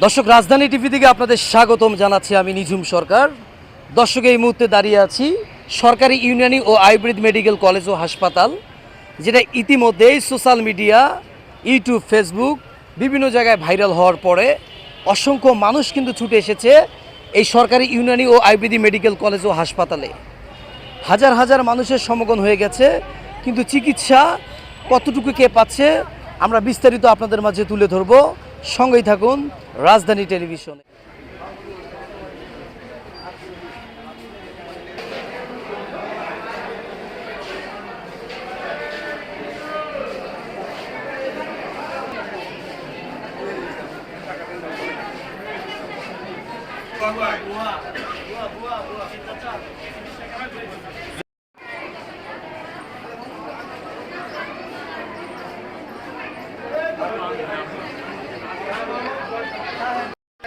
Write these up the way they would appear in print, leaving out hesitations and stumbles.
দর্শক, রাজধানী টিভি থেকে আপনাদের স্বাগতম জানাচ্ছি আমি নিঝুম সরকার। দর্শক, এই মুহূর্তে দাঁড়িয়ে আছি সরকারি ইউনানি ও আয়ুর্বেদ মেডিকেল কলেজ ও হাসপাতাল, যেটা ইতিমধ্যেই সোশ্যাল মিডিয়া, ইউটিউব, ফেসবুক বিভিন্ন জায়গায় ভাইরাল হওয়ার পরে অসংখ্য মানুষ কিন্তু ছুটে এসেছে এই সরকারি ইউনানি ও আয়ুর্বেদিক মেডিকেল কলেজ ও হাসপাতালে। হাজার হাজার মানুষের সমাগম হয়ে গেছে, কিন্তু চিকিৎসা কতটুকু কে পাচ্ছে আমরা বিস্তারিত আপনাদের মাঝে তুলে ধরব। সঙ্গেই থাকুন রাজধানী টেলিভিশনে।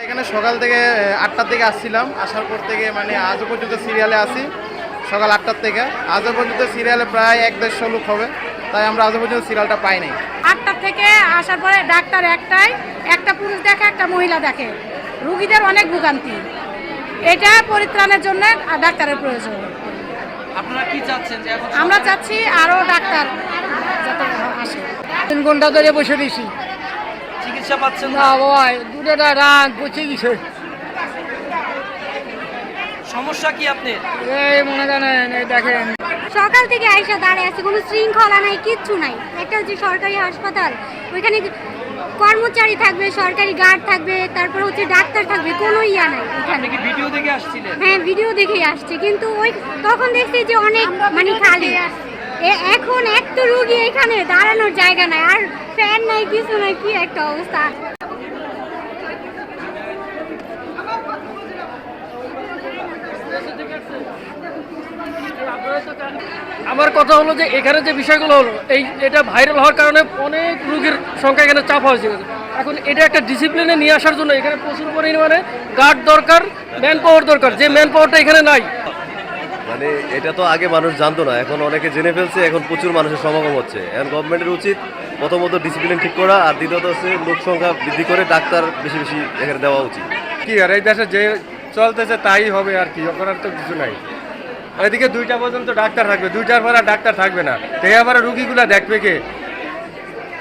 এখানে সকাল থেকে 8টার থেকে আসছিলাম, আসার পর থেকে মানে আজও পর্যন্ত সিরিয়ালে আসি সকাল 8টার থেকে আজও পর্যন্ত সিরিয়ালে প্রায় 1-150 লোক হবে, তাই আমরা আজও পর্যন্ত সিরিয়ালটা পাই নাই। 8টার থেকে আসার পরে ডাক্তার একটাই, একটা পুরুষ দেখে একটা মহিলা দেখে। রুগীদের অনেক ভোগান্তি, এটা পরিত্রাণের জন্য ডাক্তারের প্রয়োজন। আপনারা কি চাচ্ছেন? যে এখন আমরা চাচ্ছি আরও ডাক্তার যাতে আসে। 3 ঘন্টা ধরে বসে দিছি চিকিৎসা পাচ্ছেন না বাবা, দুটোটা রাত বসে গেছে। সমস্যা কি আপনার? এই মনে জানেন, এই দেখেন সকাল থেকে আইসা দাঁড়িয়ে আছে, কোনো শৃঙ্খলা নাই, কিচ্ছু নাই। একটা হচ্ছে সরকারি হাসপাতাল, ওইখানে কর্মচারী থাকবে, সরকারি গার্ড থাকবে, তারপর হচ্ছে ডাক্তার থাকবে, কোনো ইয়া নাই এখানে। কি ভিডিও দেখে আসছিলেন? হ্যাঁ, ভিডিও দেখেই আসছে, কিন্তু ওই তখন দেখছি যে অনেক মানে খালি। এখন একটা রুগী এখানে দাঁড়ানোর জায়গা নাই, আর ফ্যান নাই, কিছু নাই, কি একটা অবস্থা। আমার কথা হলো যে এখানে যে বিষয়গুলো হলো, এটা ভাইরাল হওয়ার কারণে অনেক রোগীর সংখ্যা এখানে চাপ হয়েছে। এখন এটা একটা ডিসিপ্লিনে নিয়ে আসার জন্য এখানে প্রচুর পরিমাণে গার্ড দরকার, ম্যান পাওয়ার দরকার, যে ম্যান পাওয়ারটা এখানে নাই। মানে এটা তো আগে মানুষ জানতো না, এখন অনেকে জেনে ফেলছে, এখন প্রচুর মানুষের সমাগম হচ্ছে। এখন গভর্নমেন্টের উচিত প্রথমত ডিসিপ্লিন ঠিক করা, আর দ্বিতীয়ত হচ্ছে লোক সংখ্যা বৃদ্ধি করে ডাক্তার বেশি বেশি এখানে দেওয়া উচিত। কি আর এই দেশে যে চলতেছে তাই হবে, আর কি করার তো কিছু নাই। এদিকে 2টা পর্যন্ত ডাক্তার থাকবে, 2টার পর আর ডাক্তার থাকবে না, তো আবার রুগীগুলা দেখবে কে?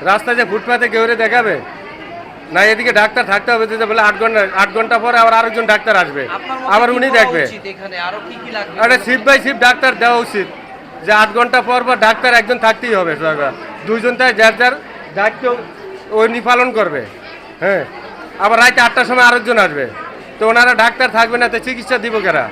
রাস্তায় যে ফুটপাতে কেউ দেখাবে না, এদিকে ডাক্তার থাকতে হবে। যে বলে 8 ঘন্টা পরে আবার আরেকজন ডাক্তার আসবে, আবার উনি দেখবে। আরে শিফট বাই শিফট ডাক্তার দেওয়া উচিত, যে 8 ঘন্টা পর পর ডাক্তার একজন থাকতেই হবে। দুইজন তাই যার যার দায়িত্ব উনি পালন করবে। হ্যাঁ, আবার রাতে 8টার সময় আরেকজন আসবে, তো ওনারা ডাক্তার থাকবে না, তো চিকিৎসা দিব কারা?